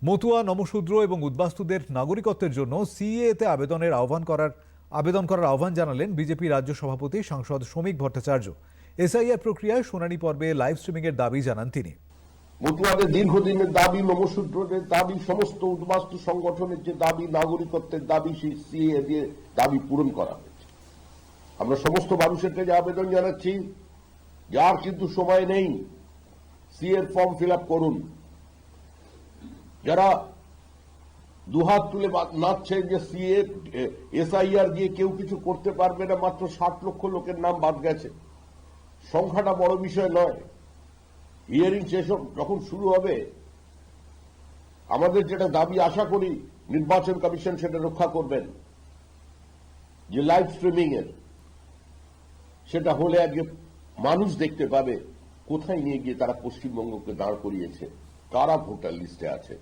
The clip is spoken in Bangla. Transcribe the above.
মতুয়া, নমশূদ্র এবং উদ্বাস্তুদের নাগরিকত্বের জন্য সিএএতে আবেদন করার আহ্বান জানালেন বিজেপি রাজ্য সভাপতি সাংসদ শ্রমিক ভট্টাচার্য। এসআইআর প্রক্রিয়ায় শুনানি পর্বে লাইভ স্ট্রিমিং এর দাবি জানান তিনি। মতুয়াদের দীর্ঘদিনের দাবি, নমশূদ্রদের দাবি, সমস্ত উদ্বাস্তু সংগঠনের যে দাবি, নাগরিকত্বের দাবি, সেই সিএএ দিয়ে দাবি পূরণ করা হয়েছে। আমরা সমস্ত মানুষের কাছে আবেদন জানাচ্ছি, যার কিন্তু সময় নেই, সিএর ফর্ম ফিল আপ করুন। যারা দুহাত তুলে নাচছেন যে সিএ এসআইআর দিয়ে কেউ কিছু করতে পারবে না, মাত্র 60 লক্ষ লোকের নাম বাদ গেছে, সংখ্যাটা বড় বিষয় নয়। হিয়ারিং সেশন যখন শুরু হবে, আমাদের যেটা দাবি, আশা করি নির্বাচন কমিশন সেটা রক্ষা করবেন, যে লাইভ স্ট্রিমিং এর সেটা হলে আগে মানুষ দেখতে পাবে কোথায় নিয়ে গিয়ে তারা পশ্চিমবঙ্গকে দাঁড় করিয়েছে, কারা ভোটার লিস্টে আছে।